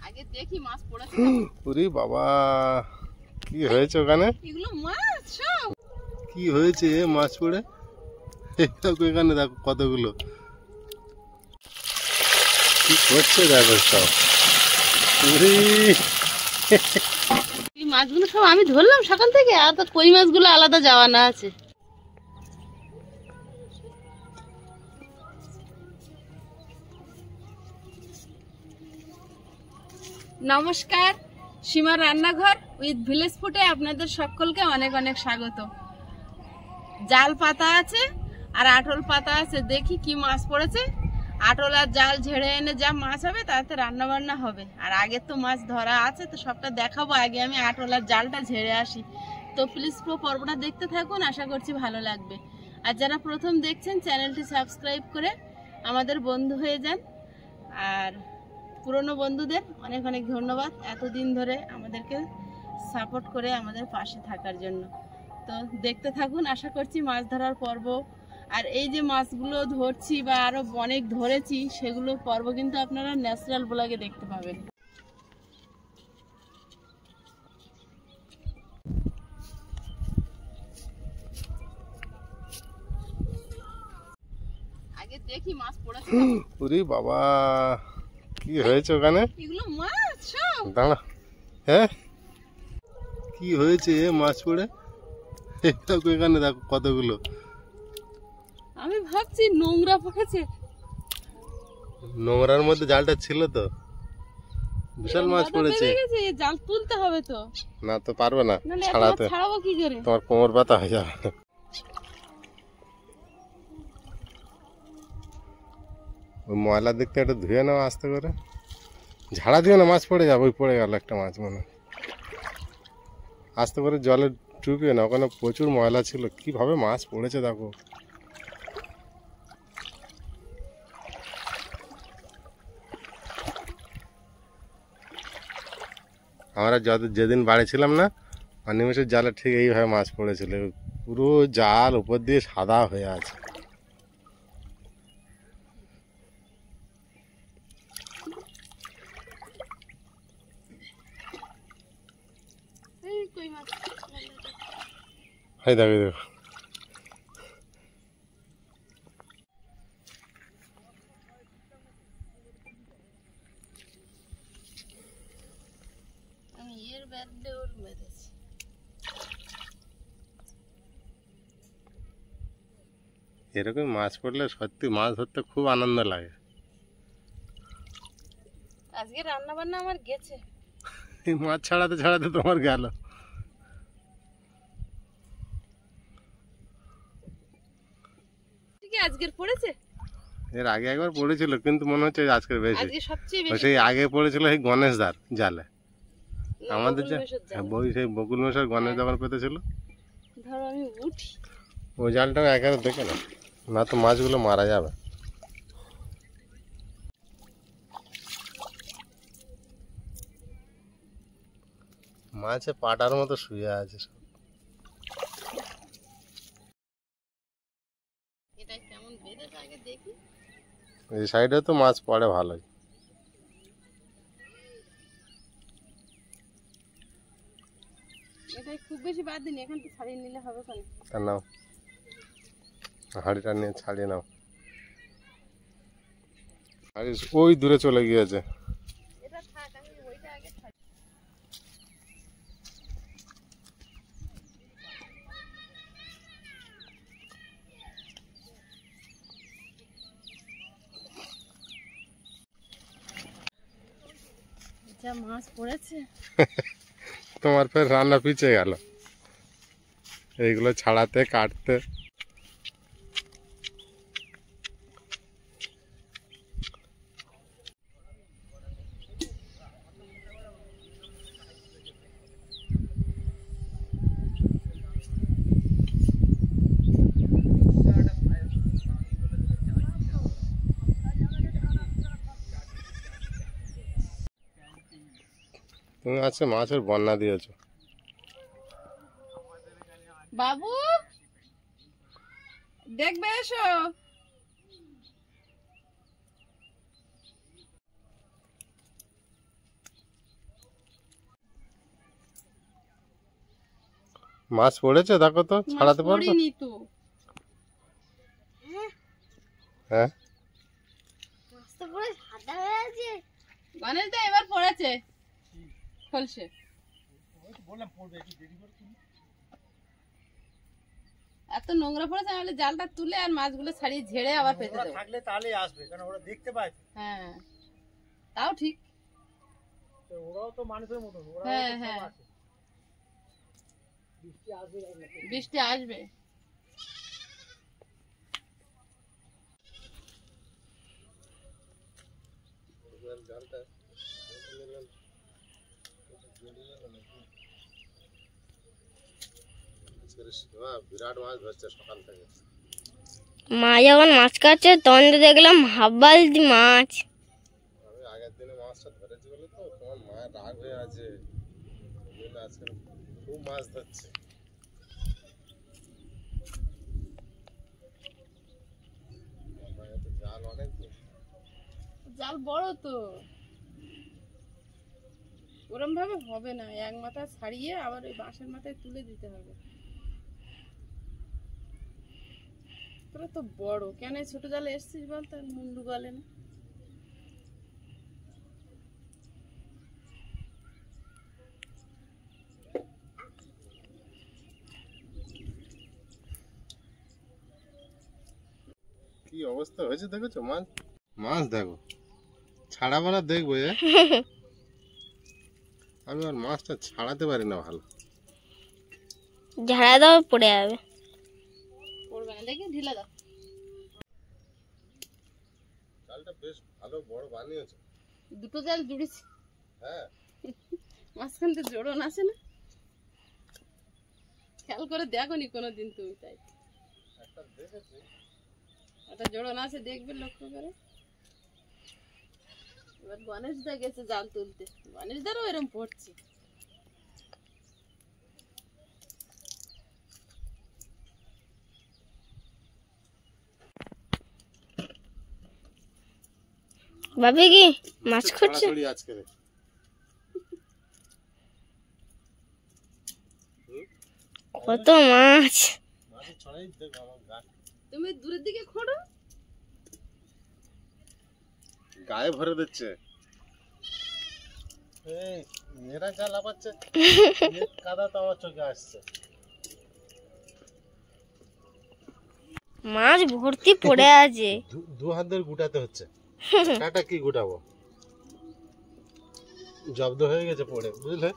আগে দেখি মাছ পড়েছে। ওরে বাবা, কি হয়েছে ওখানে? এগুলো মাছ সব। কি হয়েছে মাছ পড়ে? দেখো এখানে, দেখো কতগুলো। কি করছে দেখো সব। এই মাছগুলো সব আমি ধরলাম সকাল থেকে, আর তো কই মাছগুলো আলাদা যাওয়া না আছে। নমস্কার, সীমার রান্নাঘর উইথ ভিলেজ ফুডে আপনাদের সকলকে অনেক অনেক স্বাগত। জাল পাতা আছে আর আটল পাতা আছে, দেখি কি মাছ পড়েছে। আটল আর জাল ঝেড়ে এনে যা মাছ হবে তাতে রান্না বান্না হবে। আর আগের তো মাছ ধরা আছে, তো সবটা দেখাবো। আগে আমি আটল আর জালটা ঝেড়ে আসি। তো প্লিজ পর্বটা দেখতে থাকুন, আশা করছি ভালো লাগবে। আর যারা প্রথম দেখছেন চ্যানেলটি সাবস্ক্রাইব করে আমাদের বন্ধু হয়ে যান। আর পুরনো বন্ধুদের অনেক অনেক ধন্যবাদ এতদিন ধরে আমাদেরকে সাপোর্ট করে আমাদের পাশে থাকার জন্য। তো দেখতে থাকুন, আশা করছি মাছ ধরার পর্ব। আর এই যে মাছগুলো ধরছি বা আরো অনেক ধরেছি, সেগুলো পর্ব কিন্তু আপনারা ন্যাচারাল ব্লগে দেখতে পাবেন। আগে দেখি মাছ পড়েছে। ওরে বাবা, কি হয়েছে ওখানে? এগুলো মাছ সব। দাঁড়া, হ্যাঁ কি হয়েছে মাছ পড়ে? দেখো এখানে, দেখো কতগুলো। আমি ভাবছি নোংরা পড়েছে। নোংরার মধ্যে জালটা ছিল তো, বিশাল মাছ পড়েছে। জাল তুলতে হবে তো। না তো পারবে না ছাড়াতে, ছাড়াবো কি করে? তোমার কোমর ব্যথা হয়ে যাবে। ওই ময়লা দেখতে একটু ধুয়ে নাও আস্তে করে, ঝাড়া দিও না, মাছ পড়ে যাবে। ওই পড়ে গেল একটা মাছ মনে হয়। আস্তে করে জলে ডুবিয়ে না, ওখানে প্রচুর ময়লা ছিল। কিভাবে মাছ পড়েছে দেখো। আমরা যেদিন বাড়ি ছিলাম না, অনিমেষের জালে ঠিক এইভাবে মাছ পড়েছিল। পুরো জাল উপর দিয়ে সাদা হয়ে আছে। হাই দেখো দেখো, এরকম মাছ পড়লে সত্যি মাছ ধরতে খুব আনন্দ লাগে। আজকে রান্না বান্না আমার গেছে। এই মাছ ছাড়াতে ছাড়াতে তোমার গেল। আজকের পড়েছে, এর আগে একবার পড়েছিল, কিন্তু মনে হচ্ছে আজকের বেশি। আজকে সবচেয়ে বেশি। সেই আগে পড়েছিল সেই গণেশ দার জালে, আমাদের বই সেই বকুল মশার গণেশ দাবার পেতেছিল। ধরো আমি উঠি, ওই জালটাও একেবারে দেখে না, না তো মাছগুলো মারা যাবে। মাছে পাটার মতো শুয়ে আছে সব। এটা কেমন বেঁধেছে আগে দেখি। এই সাইডে তো মাছ পড়ে ভালোই। এটা খুব বেশি বাদ দিন, এখান থেকে ছাড়িয়ে নিলে হবে কেন? তা নাও, হাঁড়িটা নিয়ে ছাড়িয়ে নাও। হাঁড়ি ওই দূরে চলে গিয়েছে। এটা থাক, আমি ওইটা আগে ছাড়ি। যা মাছ পড়েছে। তোমার ফের রান্না পিছিয়ে গেল এইগুলো ছাড়াতে কাটতে। তুমি আজকে মাছের বন্যা দিয়েছো। বাবু দেখবে, এসো। মাছ পড়েছে দেখো তো, ছাড়াতে পারবো? পড়িনি তো। হ্যাঁ গণেশ দা এবার পড়েছে খলসে। এত নোংরা পড়েছে, তাহলে জালটা তুলে আর মাছগুলো ছাড়িয়ে ঝেড়ে আবার পেতে দেবো। থাকলে তাহলেই আসবে, কারণ ওরা দেখতে পায়। হ্যাঁ তাও ঠিক। তো ওরাও তো মানুষের মতন, ওরাও হ্যাঁ, তো সব হ্যাঁ। আছে। বৃষ্টি আসবে আর না। বৃষ্টি আসবে। বিরাট মাছ ধরছে সকাল থেকে। মা যখন মাছ কাটছে তখন তো দেখলাম হাফ বালতি মাছ। আমি আগের দিনে মাছটা ধরেছি বলে তো তোমার মায়ের রাগ হয়ে আছে, আজকে খুব মাছ ধরছে। জাল অনেক, জাল বড় তো, ওরম ভাবে হবে না, এক মাথা ছাড়িয়ে আবার ওই বাঁশের মাথায় তুলে দিতে হবে। তোরা তো বড়, কেন এই ছোট জালে এসছিস বল, তার মুন্ডু গলে না? কি অবস্থা হয়েছে দেখেছো? মাছ মাছ দেখো, ছাড়া বেলা দেখবো। আমি আর মাছটা ছাড়াতে পারি না ভালো। ঝাড়া দাও পড়ে যাবে। পড়বে না, দেখি ঢিলা দাও। জালটা বেশ ভালো বড় বানিয়েছো। দুটো জাল জুড়েছি। হ্যাঁ মাঝখান থেকে জোড়ন আছে না, খেয়াল করে দেখো নি কোনোদিন তুমি? তাই একটা দেখেছি, একটা জোড়ন আছে, দেখবে লক্ষ্য করে। এবার গণেশ দা গেছে জাল তুলতে, গণেশ দারও এরম পড়ছে। ভাবি কি মাছ খুঁজছে? ছাড়াছড়ি আজকে রে। কত মাছ! মাছের ছড়াই দেখো আমার তুমি দূরের দিকে খোঁড়ো, গায়ে ভরে দিচ্ছে। এই মেয়েরা যা লাফাচ্ছে, কাদা তো আমার চোখে আসছে। মাছ ভর্তি পড়ে আছে। দু হাত ধরে গুটাতে হচ্ছে। কাটা কি গুটাবো, জব্দ হয়ে গেছে পড়ে, বুঝলে?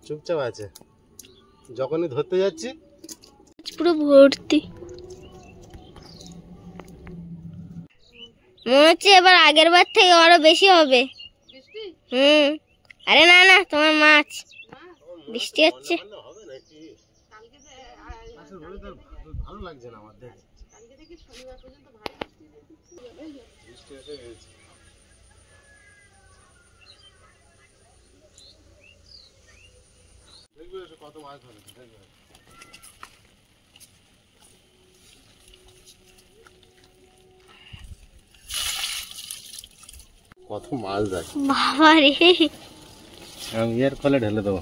চুপচাপ আছে। যখনই ধরতে যাচ্ছি পুরো ভর্তি। মনে হচ্ছে এবার আগের বার থেকে আরো বেশি হবে। বৃষ্টি আরে না না, তোমার মাছ। বৃষ্টি হচ্ছে। হবে নাকি? কালকে ভালো লাগছে না আমার দেখে। কালকে থেকে শনিবার পর্যন্ত ভারী বৃষ্টি এসে গেছে। দেখবে কত মাছ ধরেছে, দেখবে। কত মাছ দেখ বাবা রে! আমি এর ফলে ঢেলে দেবো।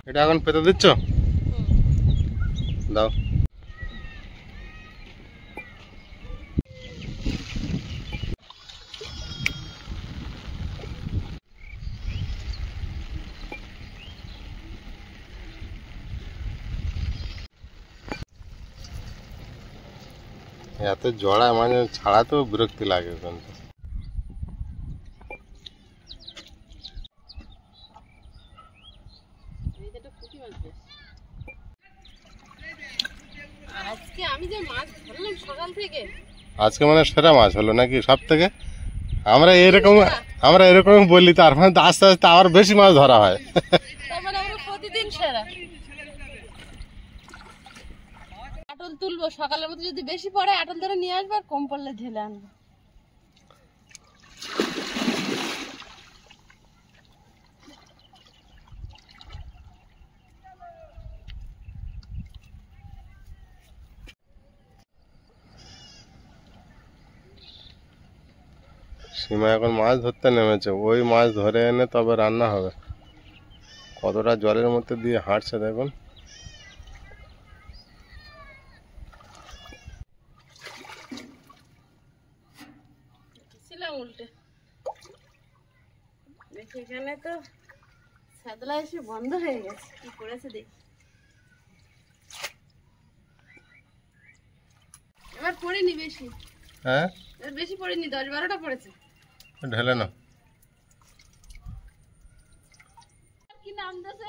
এটা এখন পেতে দিচ্ছ? দাও। এত জড়া মানে ছাড়াতেও বিরক্তি লাগে কিন্তু। আজকে আমি যে মাছ ধরলাম সকাল থেকে, আজকে মানে সেরা মাছ হলো নাকি সব থেকে? আমরা এরকম বললি, তার মানে আস্তে আস্তে আবার বেশি মাছ ধরা হয়। তার মানে আমরা প্রতিদিন সেরা। আটল তুলবো সকালের মতো, যদি বেশি পড়ে আটল ধরে নিয়ে আসবো, আর কম পড়লে ঢেলে আনবো। সীমা এখন মাছ ধরতে নেমেছে, ওই মাছ ধরে এনে তবে রান্না হবে। কতটা জলের মধ্যে দিয়ে হাঁটছে দেখুন। ছিলাম উল্টে দেখি এখানে তো ছাদলা এসে বন্ধ হয়ে গেছে, কি করেছে দেখি। এবার পড়িনি বেশি, হ্যাঁ এবার বেশি পড়িনি, 10-12টা পড়েছে। ঢেলে না। কি নাম দিয়েছে?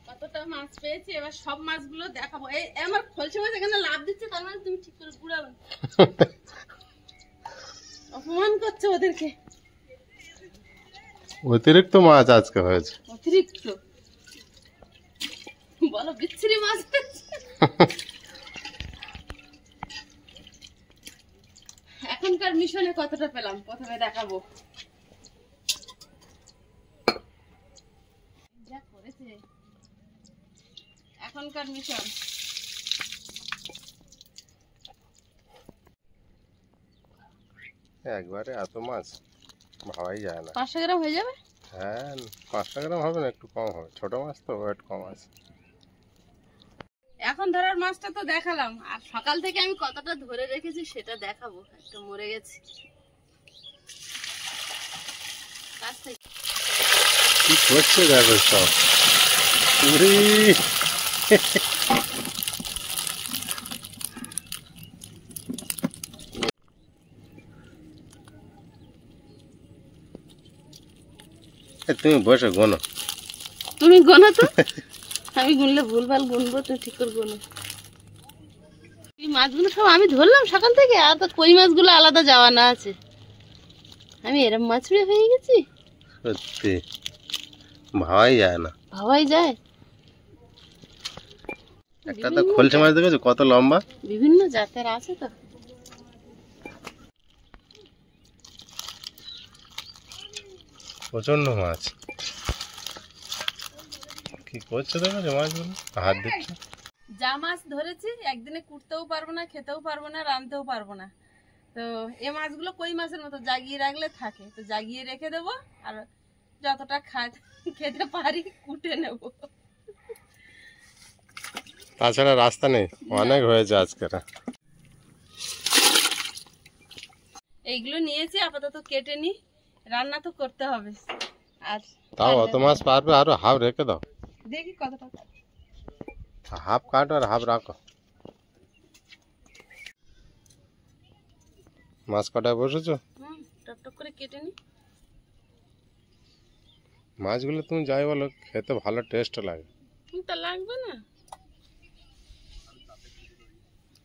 কতটা মাছ পেয়েছি, এবার সব মাছগুলো দেখাবো। এই আমার খলসে মাছ এখানে লাভ দিচ্ছে, তার মানে তুমি ঠিক করে গুড়াবে। অপমান করছো ওদেরকে। অতিরিক্ত মাছ আজকে হয়েছে। অতিরিক্ত বলো, বিচ্ছিরি মাছ হয়েছে। এখনকার মিশনে কতটা পেলাম প্রথমে দেখাবো। যা করেছে এখনকার মিশন। একবারে এত মাছ ভাবাই যায় না। 500 গ্রাম হয়ে যাবে। হ্যাঁ 500 গ্রাম হবে না, একটু কম হবে, ছোট মাছ তো ওয়েট কম আছে। এখন ধরার মাছটা তো দেখালাম, আর সকাল থেকে আমি কতটা ধরে রেখেছি সেটা দেখাবো। একটা মরে গেছে কাছ থেকে। কি করছে দেখো সব। উরি তুমি বসে গোনো। তুমি গোনো তো, আমি গুনলে ভুলভাল গুনবো, তুমি ঠিক করে গোনো। এই মাছগুলো সব আমি ধরলাম সকাল থেকে, আর তো কই মাছগুলো আলাদা যাওয়া না আছে। আমি এরম মাছ পেয়ে হয়ে গেছি, সত্যি ভাবাই যায় না। ভাবাই যায়। একটা তো খলসে মাছ দেখেছো কত লম্বা। বিভিন্ন জাতের আছে তো। প্রচন্ড মাছ। কি করছে দেখেছো মাছগুলো, হাত দিচ্ছে। যা মাছ ধরেছি একদিনে কুটতেও পারবো না, খেতেও পারবো না, রাঁধতেও পারবো না। তো এ মাছগুলো কই মাছের মতো জাগিয়ে রাখলে থাকে, তো জাগিয়ে রেখে দেবো, আর যতটা খেতে পারি কুটে নেব। তাছাড়া রাস্তা নেই, অনেক হয়েছে আজকের। এইগুলো নিয়েছি, আপাতত কেটে নি, রান্না তো করতে হবে। আর তাও অত মাছ পারবে, আরো হাফ রেখে দাও। দেখি কতটা। হাফ কাটো আর হাফ রাখো। মাছ কাটায় বসেছো? টক করে কেটে নি। মাছগুলো তুমি যাই বলো খেতে ভালো টেস্ট লাগে, তা লাগবে না।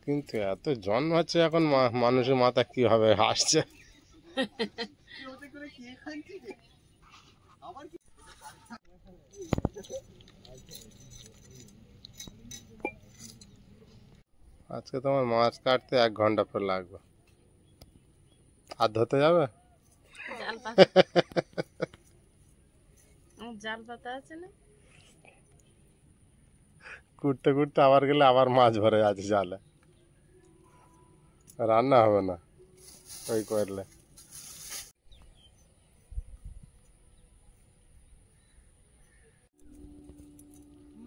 কিন্তু এত জন্মাচ্ছে এখন মানুষের মাথা কি হবে আসছে। আজকে তোমার মাছ কাটতে 1 ঘন্টা পর লাগবে। আর ধরতে যাবে? জাল পাতা, জাল পাতা আছে না? কুটতে কুটতে আবার গেলে আবার মাছ ভরে আছে জালে, রান্না হবে না ওই করলে।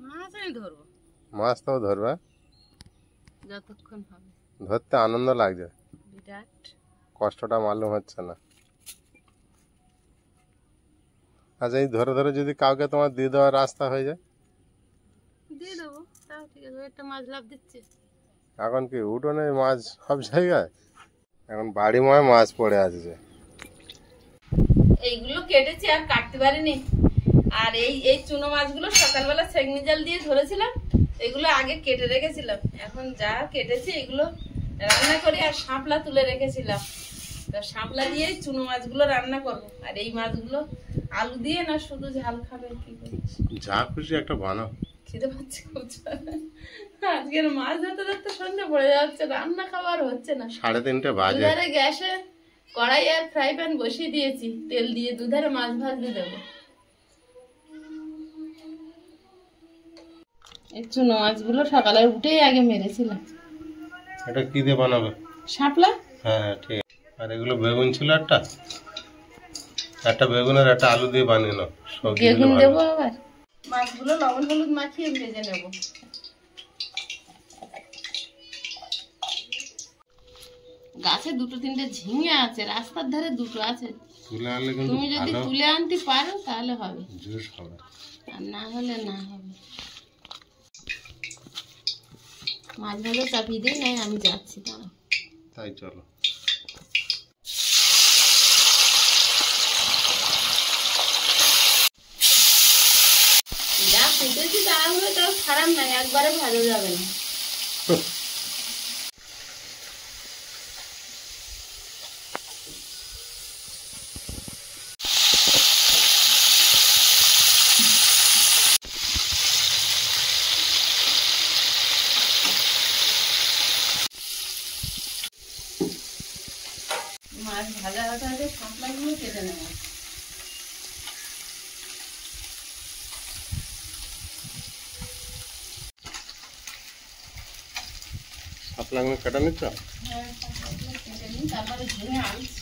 মাছ আমি ধরবো, মাছ তো ধরবে, যতক্ষণ হবে। ধরতে আনন্দ লাগছে, বিরাট কষ্টটা মালুম হচ্ছে না। আচ্ছা এই ধরে ধরে যদি কাউকে তোমার দিয়ে দেওয়ার রাস্তা হয়ে যায়? দিয়ে দেবো, তাও ঠিক আছে। একটা মাছ লাভ দিচ্ছে। এখন কি উঠোনে মাছ সব জায়গায়, এখন বাড়িময় মাছ পড়ে আছে যে। এইগুলো কেটেছি আর কাটতে পারিনি। আর এই চুনো মাছগুলো সকালবেলা সেগনি জাল দিয়ে ধরেছিলাম, এগুলো আগে কেটে রেখেছিলাম। এখন যা কেটেছি এগুলো রান্না করে আর শাপলা তুলে রেখেছিলাম। তা শাপলা দিয়ে চুনো মাছগুলো রান্না করবো, আর এই মাছগুলো আলু দিয়ে না শুধু ঝাল খাবে কি করে? যা খুশি একটা বানাও। খিদে পাচ্ছে খুব জোরে। আজকের মাছ ধরতে ধরতে সন্ধ্যে পড়ে যাচ্ছে, রান্না খাবার হচ্ছে না। 3:30 বাজে। দুধারে গ্যাসে কড়াই আর ফ্রাই প্যান বসিয়ে দিয়েছি, তেল দিয়ে দুধারে মাছ ভাজতে দেবো। এই চুনো মাছগুলো সকালে উঠেই আগে মেরেছিলাম। এটা কি দিয়ে বানাবে? শাপলা। হ্যাঁ হ্যাঁ ঠিক আছে। আর এগুলো বেগুন ছিল একটা বেগুন আর একটা আলু দিয়ে বানিয়ে নাও। বেগুন দেবো আবার। মাছগুলো লবণ হলুদ মাখিয়ে ভেজে নেব। গাছে 2-3টে ঝিঙে আছে, রাস্তার ধারে 2টো আছে। তুমি যদি তুলে আনতে পারো তাহলে হবে, জুস হবে, আর না হলে না হবে। মাছ ভাজা চাপিয়ে দিই, নাই আমি যাচ্ছি। তাই চলো। যা ফুটেছি তাহলে তাও খারাপ নাই, একবারে ভালো যাবে না। মাছ ভাজা হতে হতে শাপলাগুলো কেটে নেব। শাপলাগুলো কাটা নিচ্ছ? হ্যাঁ, শাপলাগুলো কেটে নিই, তারপরে ঝিঙে আনছি।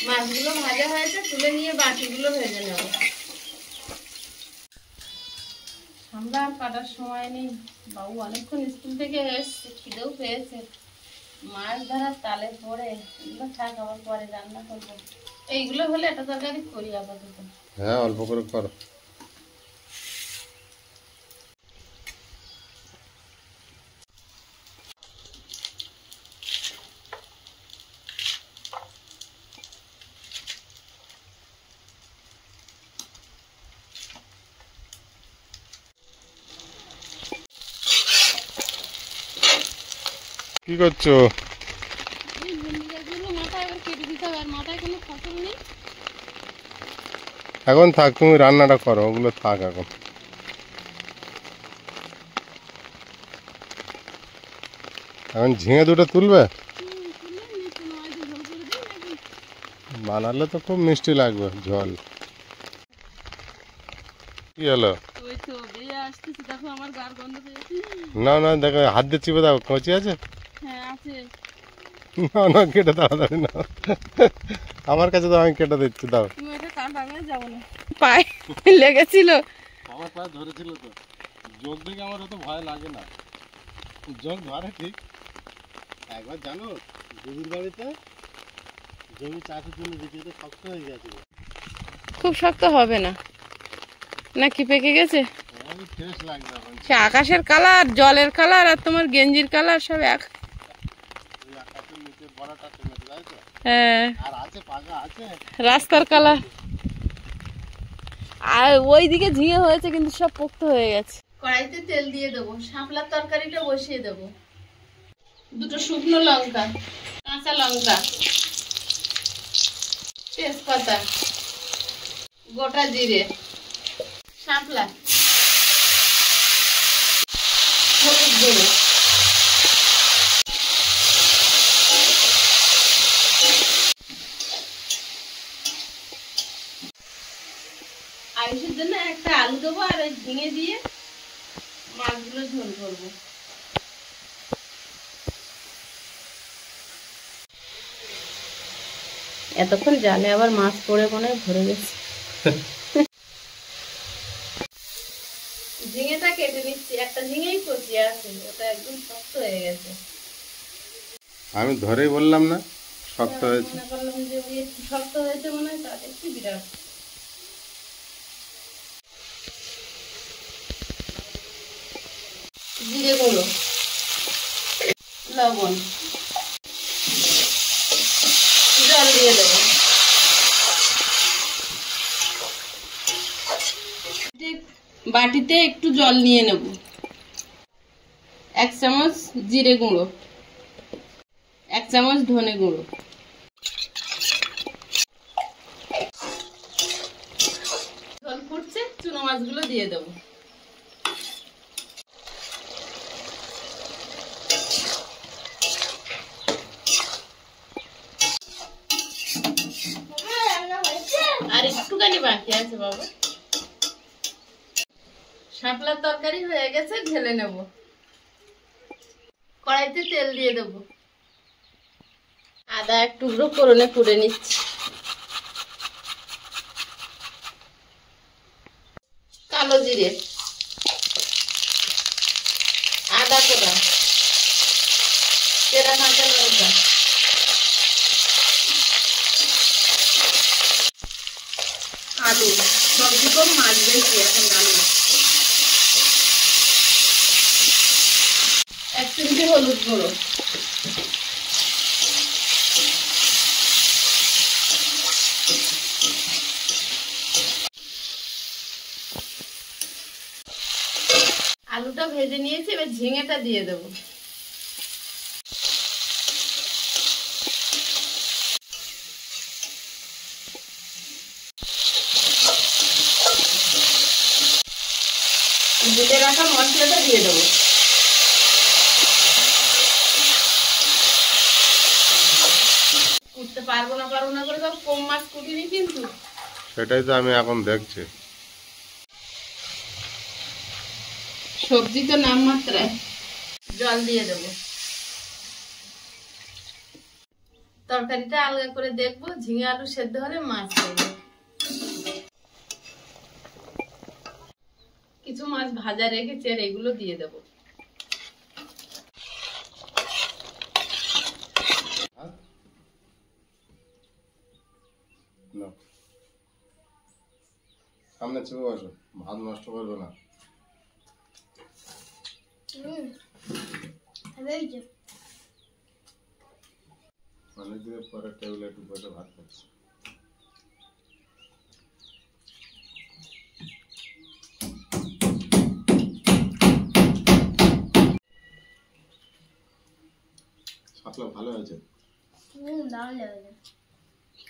মাছগুলো ভাজা হয়েছে, তুলে নিয়ে বাকিগুলো ভেজে নেব। আমরা আর কাটার সময় নেই, বাবু অনেকক্ষণ স্কুল থেকে এসছে, খিদেও পেয়েছে। মাছ ধরার তালে পড়ে এগুলো থাক, আবার পরে রান্না করবো। এইগুলো হলে একটা তরকারি করি আপাতত। হ্যাঁ অল্প করে করো। কি করছো? এখন থাক, তুমি রান্নাটা করো, ওগুলো থাক এখন। এখন ঝিঙে 2টো তুলবে, বানালে তো খুব মিষ্টি লাগবে ঝোল। কি হলো? না না দেখো, হাত দিয়ে চিপে দাও, কচি আছে। না না কেটে তাড়াতাড়ি না, আমার কাছে তো আমি কেটে দিচ্ছি, দাও। পায়ে লেগেছিল, আমার পায়ে ধরেছিল তো। যোগ দেখে আমার অত ভয় লাগে না, যোগ ধরে ঠিক। একবার জানো জমির বাড়িতে জমি চাষের জন্য দিতে শক্ত হয়ে গেছিল। খুব শক্ত হবে না নাকি, পেকে গেছে? ফ্রেশ লাগবে এখন। সে আকাশের কালার, জলের কালার আর তোমার গেঞ্জির কালার সব এক। হ্যাঁ, আর আছে পাকা আছে রাস্তার কালার। আর ওইদিকে ঝিঙে হয়েছে কিন্তু সব পোক্ত হয়ে গেছে। কড়াইতে তেল দিয়ে দেবো, শাপলার তরকারিটা বসিয়ে দেবো। 2টো শুকনো লঙ্কা, কাঁচা লঙ্কা, তেজপাতা, গোটা জিরে, শাপলা, হলুদ গুঁড়ো, আয়ুষের জন্য একটা আলু দেবো, আর ওই ঝিঙে দিয়ে মাছগুলো ঝোল করবো। এতক্ষণ জালে আবার মাছ পড়ে মনে হয় ভরে গেছে। ঝিঙেটা কেটে নিচ্ছি, একটা ঝিঙেই কচি আছে, ওটা একদম শক্ত হয়ে গেছে। আমি ধরেই বললাম না শক্ত হয়েছে। মনে করলাম যে ওই একটু শক্ত হয়েছে মনে হয়, তাতে একটু বিরাট। জিরে গুঁড়ো, লবণ, জল দিয়ে দেবো। বাটিতে একটু জল নিয়ে নেব, 1 চামচ জিরে গুঁড়ো, 1 চামচ ধনে গুঁড়ো, জল ফুটছে, চুনো মাছগুলো দিয়ে দেবো। আর একটুখানি বাকি আছে বাবা। শাপলার তরকারি হয়ে গেছে, ঢেলে নেব। কড়াইতে তেল দিয়ে দেব, আদা এক টুকরো ফোড়নে পুড়ে নিচ্ছি, কালো জিরে, আদা কোড়া, চেরা কাঁচা লঙ্কা, আলু, সবজি কম মাছ বেশি এখন রান্না, 1 চিমটি হলুদ গুঁড়ো, আলুটা ভেজে নিয়েছি, এবার ঝিঙেটা দিয়ে দেবো। বেটে রাখা মশলাটা দিয়ে দেবো। কুটতে পারবো না করে সব কম মাছ কুটিনি, কিন্তু সেটাই তো আমি এখন দেখছি। সবজি তো নামমাত্রায়, জল দিয়ে দেবো। তরকারিটা আলগা করে দেখবো, ঝিঙে আলু সেদ্ধ হলে মাছ দেবো। কিছু মাছ ভাজা রেখেছি, আর এগুলো দিয়ে দেবো। সামনে চেপে বসো, ভাত নষ্ট করবে না। অনেকদিনের পরে টেবিলে একটু বসে ভাত খাচ্ছি। শাপলা ভালো হয়েছে।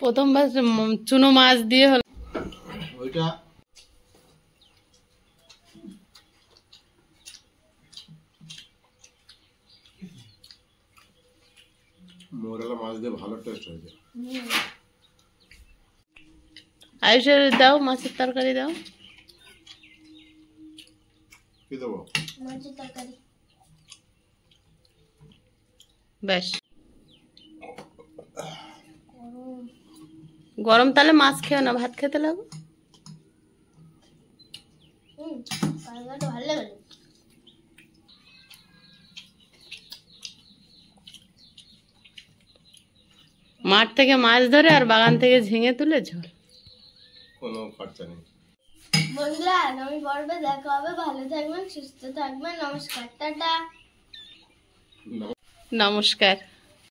প্রথমবার চুনো মাছ দিয়ে হলো। ওইটা মোরালা মাছ দিয়ে ভালো টেস্ট হয়েছে। আয়ুষের দাও, মাছের তরকারি দাও। কি দেবো? মাছের তরকারি। বেশ গরম, তাহলে মাছ খেও না, ভাত খেতে লাগো। ভালো লাগে। মাঠ থেকে মাছ ধরে আর বাগান থেকে ঝিঙে তুলে ঝোল। কোনো খরচা নেই। বন্ধুরা, আগামী পর্বে দেখা হবে। ভালো থাকবেন, সুস্থ থাকবেন। নমস্কার, টাটা। নমস্কার।